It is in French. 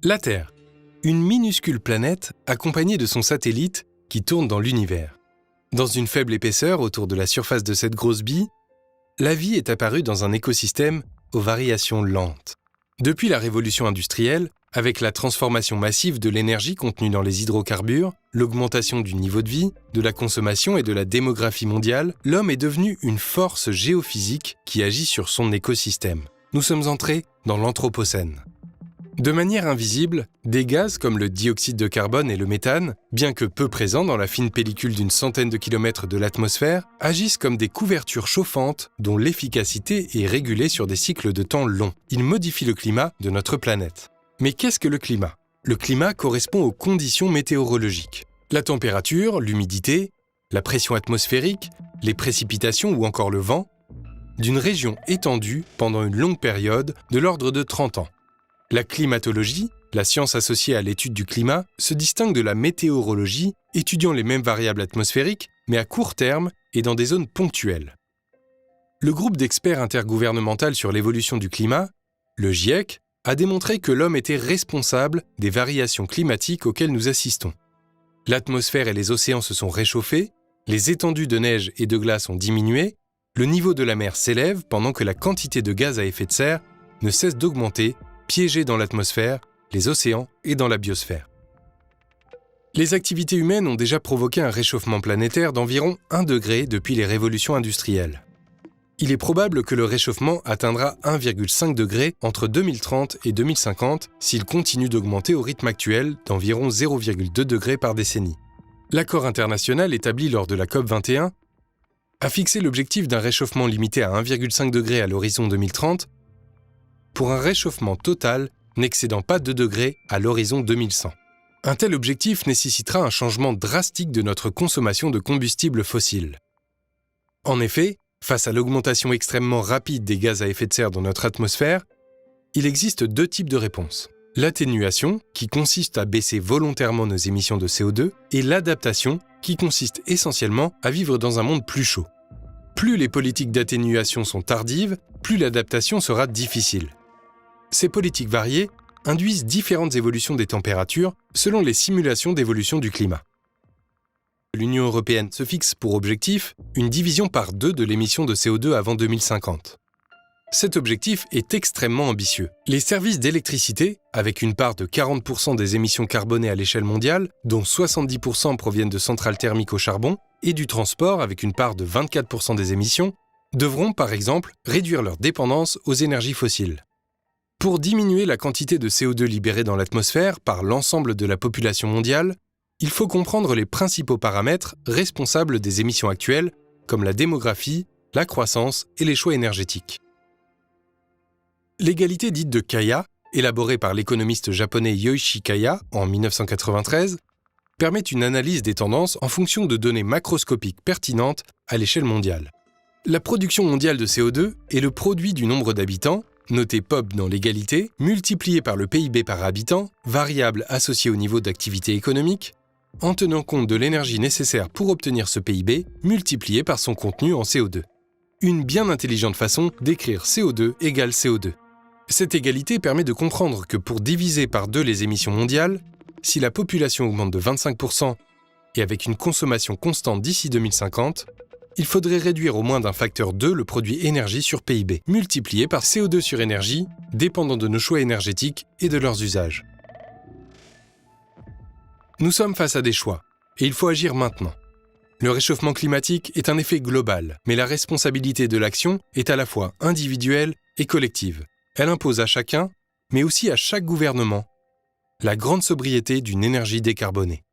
La Terre, une minuscule planète accompagnée de son satellite qui tourne dans l'univers. Dans une faible épaisseur autour de la surface de cette grosse bille, la vie est apparue dans un écosystème aux variations lentes. Depuis la révolution industrielle, avec la transformation massive de l'énergie contenue dans les hydrocarbures, l'augmentation du niveau de vie, de la consommation et de la démographie mondiale, l'homme est devenu une force géophysique qui agit sur son écosystème. Nous sommes entrés dans l'Anthropocène. De manière invisible, des gaz comme le dioxyde de carbone et le méthane, bien que peu présents dans la fine pellicule d'une centaine de kilomètres de l'atmosphère, agissent comme des couvertures chauffantes dont l'efficacité est régulée sur des cycles de temps longs. Ils modifient le climat de notre planète. Mais qu'est-ce que le climat ? Le climat correspond aux conditions météorologiques. La température, l'humidité, la pression atmosphérique, les précipitations ou encore le vent, d'une région étendue pendant une longue période de l'ordre de 30 ans. La climatologie, la science associée à l'étude du climat, se distingue de la météorologie, étudiant les mêmes variables atmosphériques, mais à court terme et dans des zones ponctuelles. Le groupe d'experts intergouvernemental sur l'évolution du climat, le GIEC, a démontré que l'homme était responsable des variations climatiques auxquelles nous assistons. L'atmosphère et les océans se sont réchauffés, les étendues de neige et de glace ont diminué, le niveau de la mer s'élève pendant que la quantité de gaz à effet de serre ne cesse d'augmenter, piégés dans l'atmosphère, les océans et dans la biosphère. Les activités humaines ont déjà provoqué un réchauffement planétaire d'environ 1 degré depuis les révolutions industrielles. Il est probable que le réchauffement atteindra 1,5 degré entre 2030 et 2050 s'il continue d'augmenter au rythme actuel d'environ 0,2 degré par décennie. L'accord international établi lors de la COP21 a fixé l'objectif d'un réchauffement limité à 1,5 degré à l'horizon 2030 pour un réchauffement total n'excédant pas 2 degrés à l'horizon 2100. Un tel objectif nécessitera un changement drastique de notre consommation de combustibles fossiles. En effet, face à l'augmentation extrêmement rapide des gaz à effet de serre dans notre atmosphère, il existe 2 types de réponses. L'atténuation, qui consiste à baisser volontairement nos émissions de CO2, et l'adaptation, qui consiste essentiellement à vivre dans un monde plus chaud. Plus les politiques d'atténuation sont tardives, plus l'adaptation sera difficile. Ces politiques variées induisent différentes évolutions des températures selon les simulations d'évolution du climat. L'Union européenne se fixe pour objectif une division par 2 de l'émission de CO2 avant 2050. Cet objectif est extrêmement ambitieux. Les services d'électricité, avec une part de 40% des émissions carbonées à l'échelle mondiale, dont 70% proviennent de centrales thermiques au charbon, et du transport, avec une part de 24% des émissions, devront par exemple réduire leur dépendance aux énergies fossiles. Pour diminuer la quantité de CO2 libérée dans l'atmosphère par l'ensemble de la population mondiale, il faut comprendre les principaux paramètres responsables des émissions actuelles, comme la démographie, la croissance et les choix énergétiques. L'égalité dite de Kaya, élaborée par l'économiste japonais Yoichi Kaya en 1993, permet une analyse des tendances en fonction de données macroscopiques pertinentes à l'échelle mondiale. La production mondiale de CO2 est le produit du nombre d'habitants, noté POB dans l'égalité, multiplié par le PIB par habitant, variable associée au niveau d'activité économique, en tenant compte de l'énergie nécessaire pour obtenir ce PIB, multiplié par son contenu en CO2. Une bien intelligente façon d'écrire CO2 égale CO2. Cette égalité permet de comprendre que pour diviser par 2 les émissions mondiales, si la population augmente de 25% et avec une consommation constante d'ici 2050, il faudrait réduire au moins d'un facteur 2 le produit énergie sur PIB, multiplié par CO2 sur énergie, dépendant de nos choix énergétiques et de leurs usages. Nous sommes face à des choix, et il faut agir maintenant. Le réchauffement climatique est un effet global, mais la responsabilité de l'action est à la fois individuelle et collective. Elle impose à chacun, mais aussi à chaque gouvernement, la grande sobriété d'une énergie décarbonée.